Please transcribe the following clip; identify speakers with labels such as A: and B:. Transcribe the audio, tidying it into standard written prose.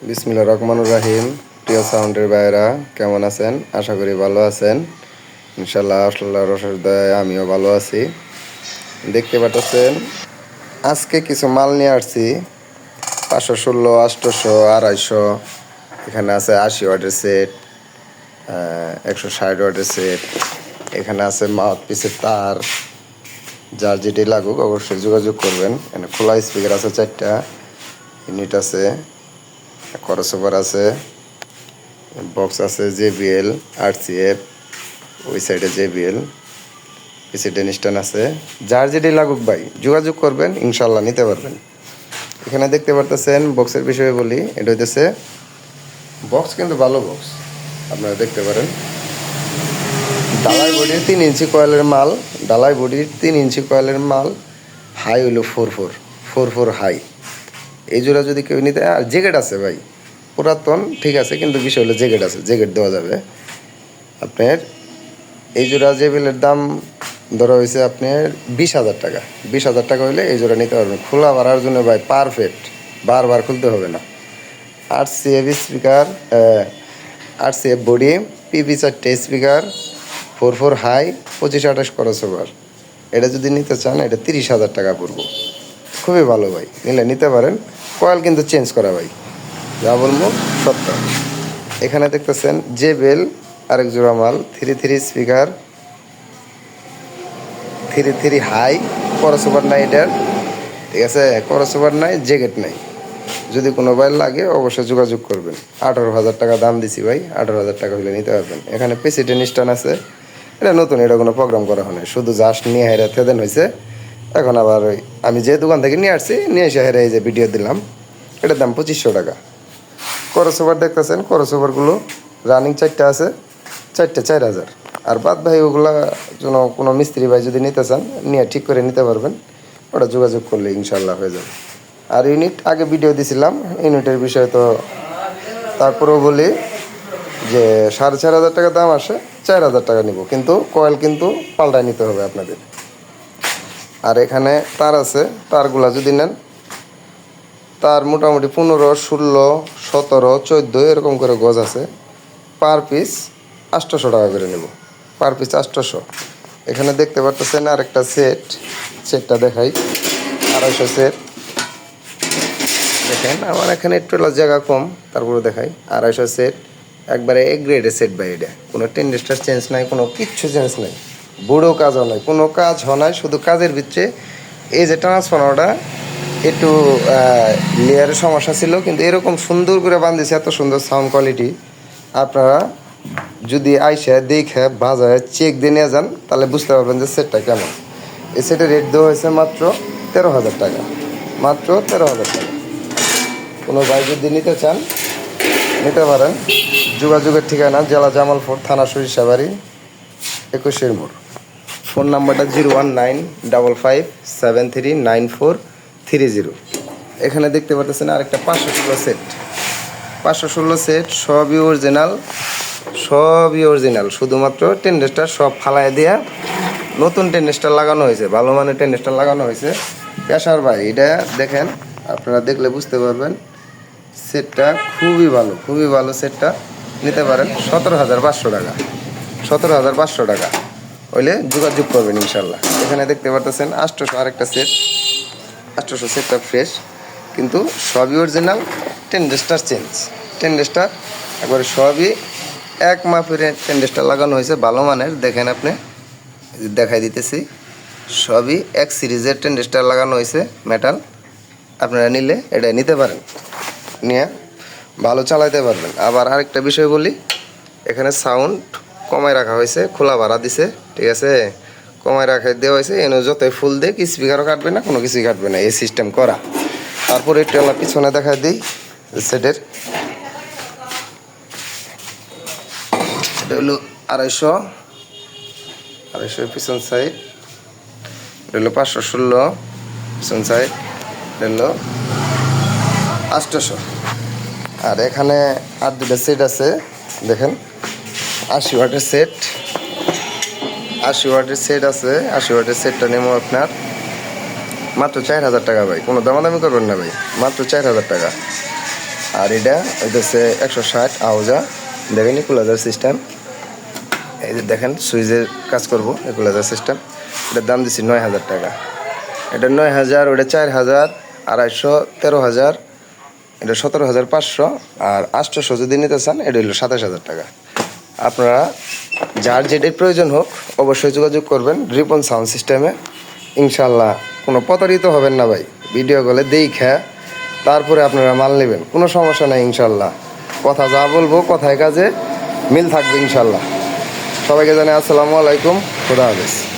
A: বিসমিল্লাহির রহমানির রহিম। প্রিয় সাউন্ডের ভাইয়েরা কেমন আছেন? আশা করি ভালো আছেন। ইনশাল্লাহ আল্লাহর অশেষ দয়ায় আমিও ভালো আছি। দেখতে পাচ্ছেন আজকে কিছু মাল নিয়ে আসছি 516, 800, 250। এখানে আছে 80 ওয়াটের সেট, 160 ওয়াটের সেট। এখানে আছে মাউথ পিসের তার। যার যেটি লাগুক অবশ্যই যোগাযোগ করবেন। এখানে খোলা স্পিকার আছে 4টা, ইউনিট আছে, ক্রসওভার আছে, বক্স আছে, JBL, RCF, ওই সাইডে JBL, এই সাইডে নিস্টান আছে। যার যেটি লাগুক ভাই যোগাযোগ করবেন, ইনশাল্লাহ নিতে পারবেন। এখানে দেখতে পারতেছেন বক্সের বিষয়ে বলি। এটা হইতেছে বক্স, কিন্তু ভালো বক্স, আপনারা দেখতে পারেন। ডালাই বডির 3 ইঞ্চি কয়েলের মাল, ডালাই বডির 3 ইঞ্চি কয়েলের মাল। হাই হইলো 44 হাই। এই জোড়া যদি কেউ নিতে, আর জ্যাকেট আছে ভাই, পুরাতন ঠিক আছে, কিন্তু বিষয় হলো জ্যাকেট আছে, জ্যাকেট দেওয়া যাবে। আপনার এই জোড়া জেবিলের দাম ধরা হয়েছে আপনার 20,000 টাকা। 20,000 টাকা হলে এই জোড়া নিতে পারবেন। খোলা বাড়ার জন্য ভাই পারফেক্ট, বারবার খুলতে হবে না। RCF speaker, RCF body, PP 4টে স্পিকার, 44 হাই, 25-28 ক্রসওভার। এটা যদি নিতে চান এটা 30,000 টাকা পড়বো। খুবই ভালো ভাই, নিলে নিতে পারেন। কয়েল কিন্তু চেঞ্জ করা ভাই, যা বলবো সত্য। এখানে দেখতেছেন JBL আরেক জোড়া মাল, 3 স্পিকার, 3 হাই, ক্রসওভার নাই এটার, ঠিক আছে, ক্রসওভার নাই, জ্যাকেট নাই। যদি কোনো ভাই লাগে অবশ্যই যোগাযোগ করবেন। 18,000 টাকা দাম দিছি ভাই, 18,000 টাকা হলে নিতে পারবেন। এখানে প্রেসিডেন্ট স্ট্যান্ড আছে, এটা নতুন, এটা কোনো প্রোগ্রাম করা হয় না, শুধু জাস্ট নিয়ে হেরে থেদেন হয়েছে। এখন আবার ওই আমি যে দোকান থেকে নিয়ে আসছি, নিয়ে এসে হেরে এই যে ভিডিও দিলাম, এটার দাম 2500 টাকা। ক্রসওভার দেখতেছেন, ক্রসওভারগুলো রানিং 4টা আছে, 4টে 4,000। আর বাদ ভাই ওগুলা যেন কোনো মিস্ত্রি ভাই যদি নিতে চান নিয়ে ঠিক করে নিতে পারবেন, ওটা যোগাযোগ করলে ইনশাল্লাহ হয়ে যাবে। আর ইউনিট আগে ভিডিও দিছিলাম, ইউনিটের বিষয়ে তো তারপরেও বলি যে 4,500 টাকা দাম আসে, 4,000 টাকা নিব, কিন্তু কয়েল কিন্তু পাল্টায় নিতে হবে আপনাদের। আর এখানে তার আছে, তারগুলা যদি নেন তার মোটামুটি 15, 16, 17, 14 এরকম করে গজ আছে। পার পিস 800 টাকা করে নেব, পার পিস 800। এখানে দেখতে পারতেছেন আরেকটা সেটটা দেখাই, 250 সেট। দেখেন আমার এখানে একটু জায়গা কম, তারপরে দেখাই 250 সেট, একবারে এ গ্রেডের সেট ভাই। এটা কোনো টেন্ডেস্টার চেঞ্জ নাই, কোনো কিচ্ছু চেঞ্জ নাই, বুড়ো কাজও নাই, কোনো কাজ হয় নাই। শুধু কাজের ভিতরে এই যে ট্রান্সফর্মারটা একটু লেয়ারের সমস্যা ছিল, কিন্তু এরকম সুন্দর করে বান্ধিছে, এত সুন্দর সাউন্ড কোয়ালিটি। আপনারা যদি আইসা দেখে বাজারে চেক দিয়ে নিয়ে যান তাহলে বুঝতে পারবেন যে সেটটা কেমন। এই সেটের রেট দেওয়া হয়েছে মাত্র 13,000 টাকা, মাত্র 13,000 টাকা। কোনো ভাই যদি নিতে চান নিতে পারেন। যোগাযোগের ঠিকানা জেলা জামালপুর, থানা সরিষাবাড়ি, 21 মোড়। ফোন নাম্বারটা 01955739430। এখানে দেখতে পাচ্ছেন আরেকটা 516 সেট, 516 সেট, সবই অরিজিনাল, শুধুমাত্র টেন্ডেস্টার সব ফালায় দেয়া নতুন টেন্ডেস্টার লাগানো হয়েছে, ভালো মানের টেন্ডেস্টার লাগানো হয়েছে। পেশার ভাই এটা দেখেন, আপনারা দেখলে বুঝতে পারবেন সেটটা খুবই ভালো সেটটা নিতে পারেন। 17,500 টাকা, 17,500 টাকা হইলে যোগাযোগ করবেন ইনশাল্লাহ। এখানে দেখতে পারতেছেন 800 আরেকটা সেট, 800 সেটটা ফ্রেশ, কিন্তু সবই অরিজিনাল, টেন্ডেস্টার চেঞ্জ, টেন্ডেস্টার একবারে সবই এক মাপের টেন্ডেস্টার লাগানো হয়েছে, ভালো মানের। দেখেন আপনি, দেখাই দিতেছি, সবই এক সিরিজের টেন্ডেস্টার লাগানো হয়েছে মেটাল। আপনারা নিলে এটা নিতে পারেন, নিয়ে ভালো চালাইতে পারবেন। আবার আরেকটা বিষয় বলি, এখানে সাউন্ড কমায় রাখা হয়েছে, খোলা ভাড়া দিছে, ঠিক আছে, কমায় রাখা দেওয়া হয়েছে। এনে যতই ফুল দেখ স্পিকারও কাটবে না, কোনো কিছুই কাটবে না, এই সিস্টেম করা। তারপরে একটু আমার পিছনে দেখা দিই সেটের, এটা হলো 250 পিছন সাইড, এটা হলো 516 পিছন সাইড, এটা হলো 800। আর এখানে আর দুটো সেট আছে, দেখেন 80 ওয়াটের সেট, 80 ওয়াটের সেট আছে। 80 ওয়াটের সেটটা নেবো আপনার মাত্র 4,000 টাকা ভাই, কোনো দামাদামি করবেন না ভাই, মাত্র 4,000 টাকা। আর এটা হইতেছে 160 আউজা, দেখেন ইকুলাইজার সিস্টেম। এই যে দেখেন সুইচের কাজ করবো, ইকুলাইজার সিস্টেম। এটার দাম দিচ্ছি 9,000 টাকা। এটা 9,000, ওটা 4,000, 250, 13,000, এটা 17,500, আর 800 যদি নিতে চান এটা হলো 27,000 টাকা। আপনারা যার যেটার প্রয়োজন হোক অবশ্যই যোগাযোগ করবেন রিপন সাউন্ড সিস্টেমে। ইনশাল্লাহ কোনো প্রতারিত হবেন না ভাই। ভিডিও কলে দেখা তারপরে আপনারা মাল নেবেন, কোনো সমস্যা নাই ইনশাল্লাহ। কথা যা বলবো কথায় কাজে মিল থাকবে ইনশাল্লাহ। সবাইকে জানাই আসসালামু আলাইকুম, খুদা হাফেজ।